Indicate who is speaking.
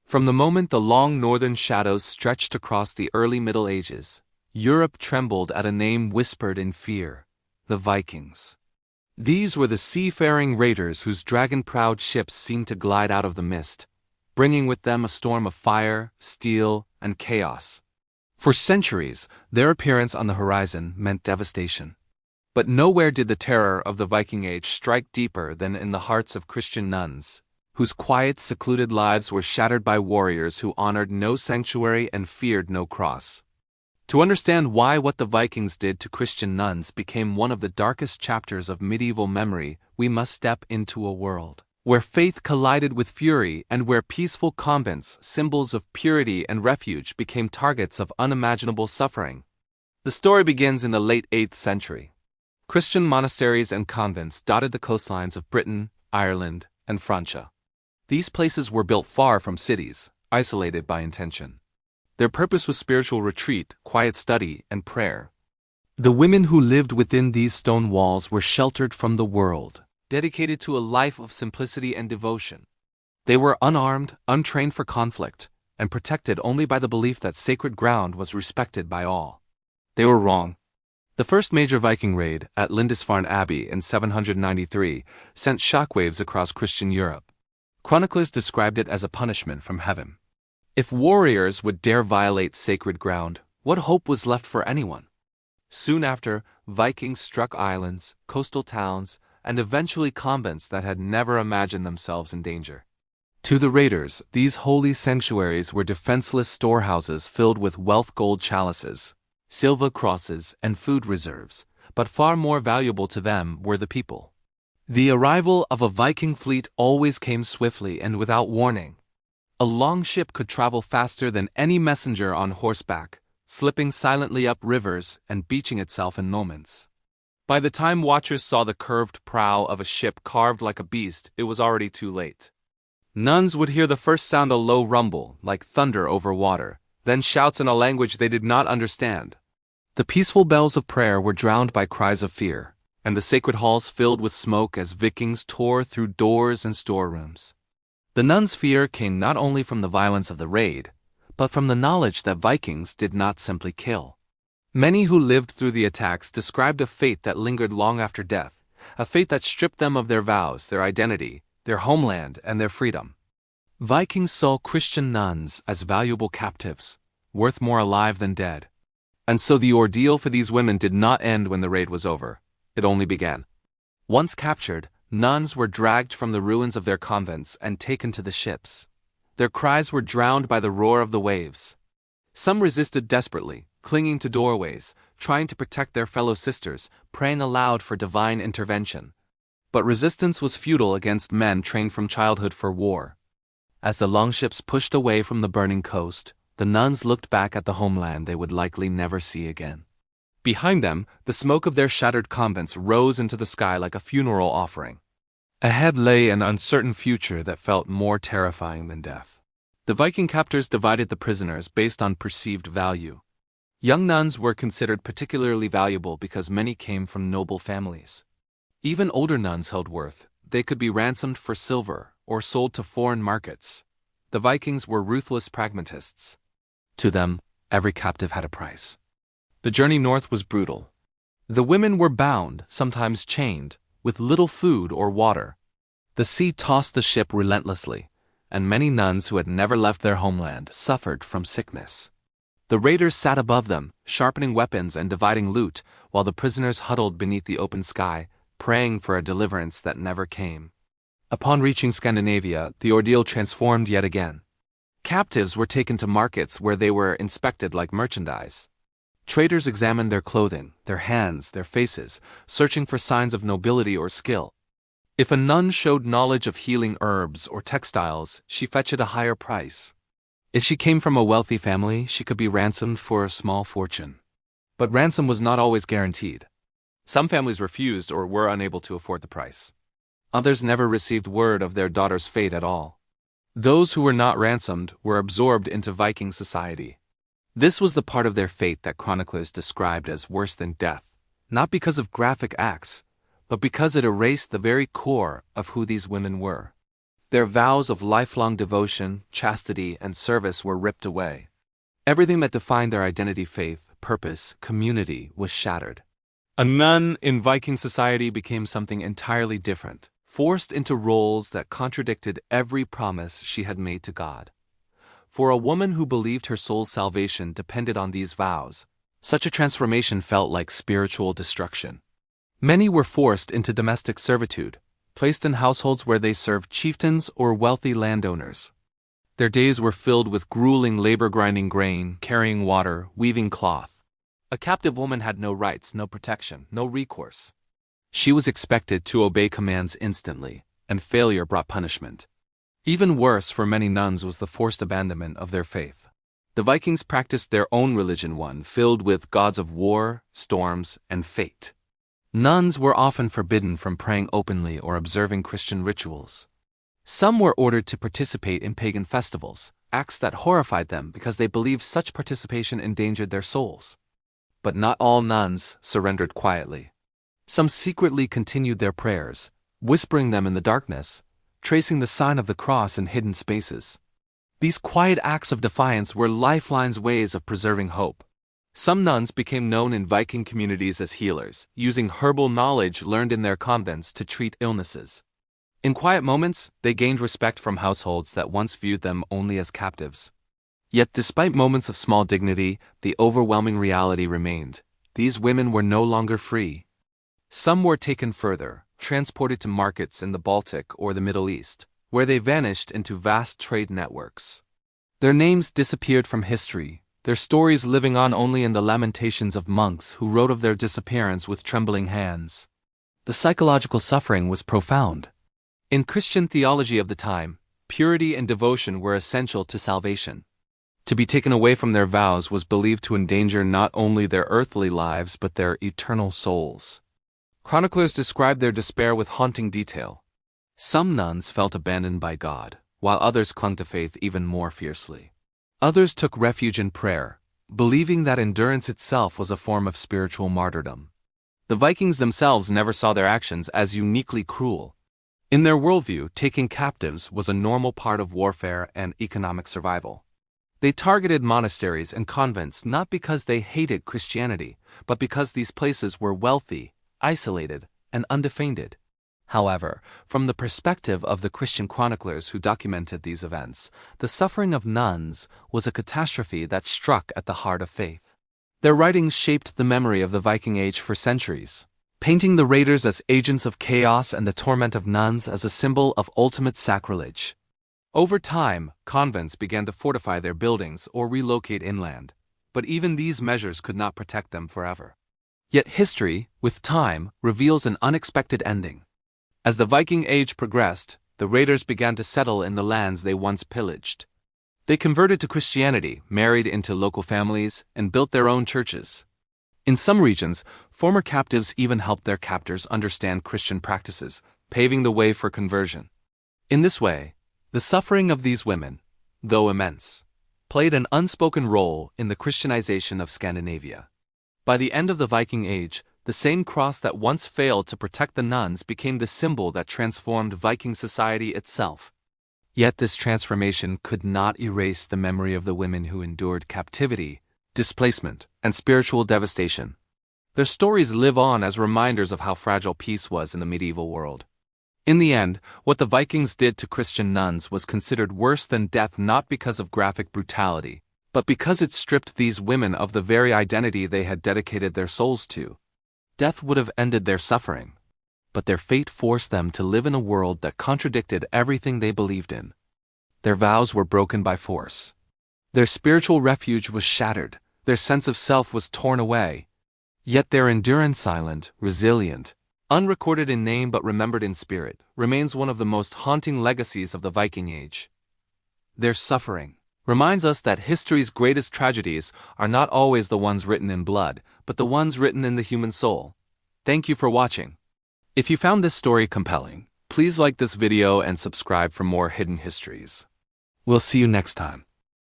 Speaker 1: From the moment the long northern shadows stretched across the early Middle Ages, Europe trembled at a name whispered in fear: the Vikings. These were the seafaring raiders whose dragon-prowed ships seemed to glide out of the mist, bringing with them a storm of fire, steel, and chaos. For centuries, their appearance on the horizon meant devastation. But nowhere did the terror of the Viking Age strike deeper than in the hearts of Christian nuns, whose quiet, secluded lives were shattered by warriors who honored no sanctuary and feared no cross. To understand why what the Vikings did to Christian nuns became one of the darkest chapters of medieval memory, we must step into a world where faith collided with fury and where peaceful convents, symbols of purity and refuge, became targets of unimaginable suffering. The story begins in the late 8th century. Christian monasteries and convents dotted the coastlines of Britain, Ireland, and Francia. These places were built far from cities, isolated by intention. Their purpose was spiritual retreat, quiet study, and prayer. The women who lived within these stone walls were sheltered from the world, dedicated to a life of simplicity and devotion. They were unarmed, untrained for conflict, and protected only by the belief that sacred ground was respected by all. They were wrong. The first major Viking raid, at Lindisfarne Abbey in 793, sent shockwaves across Christian Europe. Chronicles described it as a punishment from heaven. If warriors would dare violate sacred ground, what hope was left for anyone? Soon after, Vikings struck islands, coastal towns, and eventually convents that had never imagined themselves in danger. To the raiders, these holy sanctuaries were defenseless storehouses filled with wealth-gold chalices, silver crosses, and food reserves, but far more valuable to them were the people. The arrival of a Viking fleet always came swiftly and without warning. A long ship could travel faster than any messenger on horseback, slipping silently up rivers and beaching itself in moments. By the time watchers saw the curved prow of a ship carved like a beast, it was already too late. Nuns would hear the first sound a low rumble, like thunder over water, then shouts in a language they did not understand. The peaceful bells of prayer were drowned by cries of fear, and the sacred halls filled with smoke as Vikings tore through doors and storerooms. The nuns' fear came not only from the violence of the raid, but from the knowledge that Vikings did not simply kill. Many who lived through the attacks described a fate that lingered long after death, a fate that stripped them of their vows, their identity, their homeland, and their freedom. Vikings saw Christian nuns as valuable captives, worth more alive than dead. And so the ordeal for these women did not end when the raid was over. It only began. Once captured, nuns were dragged from the ruins of their convents and taken to the ships. Their cries were drowned by the roar of the waves. Some resisted desperately, clinging to doorways, trying to protect their fellow sisters, praying aloud for divine intervention. But resistance was futile against men trained from childhood for war. As the longships pushed away from the burning coast, the nuns looked back at the homeland they would likely never see again. Behind them, the smoke of their shattered convents rose into the sky like a funeral offering. Ahead lay an uncertain future that felt more terrifying than death. The Viking captors divided the prisoners based on perceived value. Young nuns were considered particularly valuable because many came from noble families. Even older nuns held worth. They could be ransomed for silver or sold to foreign markets. The Vikings were ruthless pragmatists. To them, every captive had a price. The journey north was brutal. The women were bound, sometimes chained, with little food or water. The sea tossed the ship relentlessly, and many nuns who had never left their homeland suffered from sickness. The raiders sat above them, sharpening weapons and dividing loot, while the prisoners huddled beneath the open sky, praying for a deliverance that never came. Upon reaching Scandinavia, the ordeal transformed yet again. Captives were taken to markets where they were inspected like merchandise. Traders examined their clothing, their hands, their faces, searching for signs of nobility or skill. If a nun showed knowledge of healing herbs or textiles, she fetched a higher price. If she came from a wealthy family, she could be ransomed for a small fortune. But ransom was not always guaranteed. Some families refused or were unable to afford the price. Others never received word of their daughter's fate at all. Those who were not ransomed were absorbed into Viking society. This was the part of their fate that chroniclers described as worse than death, not because of graphic acts, but because it erased the very core of who these women were. Their vows of lifelong devotion, chastity, and service were ripped away. Everything that defined their identity, faith, purpose, community was shattered. A nun in Viking society became something entirely different, forced into roles that contradicted every promise she had made to God. For a woman who believed her soul's salvation depended on these vows, such a transformation felt like spiritual destruction. Many were forced into domestic servitude, placed in households where they served chieftains or wealthy landowners. Their days were filled with grueling labor grinding grain, carrying water, weaving cloth. A captive woman had no rights, no protection, no recourse. She was expected to obey commands instantly, and failure brought punishment. Even worse for many nuns was the forced abandonment of their faith. The Vikings practiced their own religion, one filled with gods of war, storms, and fate. Nuns were often forbidden from praying openly or observing Christian rituals. Some were ordered to participate in pagan festivals, acts that horrified them because they believed such participation endangered their souls. But not all nuns surrendered quietly. Some secretly continued their prayers, whispering them in the darkness, tracing the sign of the cross in hidden spaces. These quiet acts of defiance were lifelines, ways of preserving hope. Some nuns became known in Viking communities as healers, using herbal knowledge learned in their convents to treat illnesses. In quiet moments, they gained respect from households that once viewed them only as captives. Yet despite moments of small dignity, the overwhelming reality remained. These women were no longer free. Some were taken further, transported to markets in the Baltic or the Middle East, where they vanished into vast trade networks. Their names disappeared from history, their stories living on only in the lamentations of monks who wrote of their disappearance with trembling hands. The psychological suffering was profound. In Christian theology of the time, purity and devotion were essential to salvation. To be taken away from their vows was believed to endanger not only their earthly lives but their eternal souls. Chroniclers describe their despair with haunting detail. Some nuns felt abandoned by God, while others clung to faith even more fiercely. Others took refuge in prayer, believing that endurance itself was a form of spiritual martyrdom. The Vikings themselves never saw their actions as uniquely cruel. In their worldview, taking captives was a normal part of warfare and economic survival. They targeted monasteries and convents not because they hated Christianity, but because these places were wealthy, isolated, and undefended. However, from the perspective of the Christian chroniclers who documented these events, the suffering of nuns was a catastrophe that struck at the heart of faith. Their writings shaped the memory of the Viking Age for centuries, painting the raiders as agents of chaos and the torment of nuns as a symbol of ultimate sacrilege. Over time, convents began to fortify their buildings or relocate inland, but even these measures could not protect them forever. Yet history, with time, reveals an unexpected ending. As the Viking Age progressed, the raiders began to settle in the lands they once pillaged. They converted to Christianity, married into local families, and built their own churches. In some regions, former captives even helped their captors understand Christian practices, paving the way for conversion. In this way, the suffering of these women, though immense, played an unspoken role in the Christianization of Scandinavia. By the end of the Viking Age, the same cross that once failed to protect the nuns became the symbol that transformed Viking society itself. Yet this transformation could not erase the memory of the women who endured captivity, displacement, and spiritual devastation. Their stories live on as reminders of how fragile peace was in the medieval world. In the end, what the Vikings did to Christian nuns was considered worse than death, not because of graphic brutality, but because it stripped these women of the very identity they had dedicated their souls to. Death would have ended their suffering, but their fate forced them to live in a world that contradicted everything they believed in. Their vows were broken by force. Their spiritual refuge was shattered, their sense of self was torn away. Yet their endurance, silent, resilient, unrecorded in name but remembered in spirit, remains one of the most haunting legacies of the Viking Age. Their suffering reminds us that history's greatest tragedies are not always the ones written in blood, but the ones written in the human soul. Thank you for watching. If you found this story compelling, please like this video and subscribe for more hidden histories. We'll see you next time.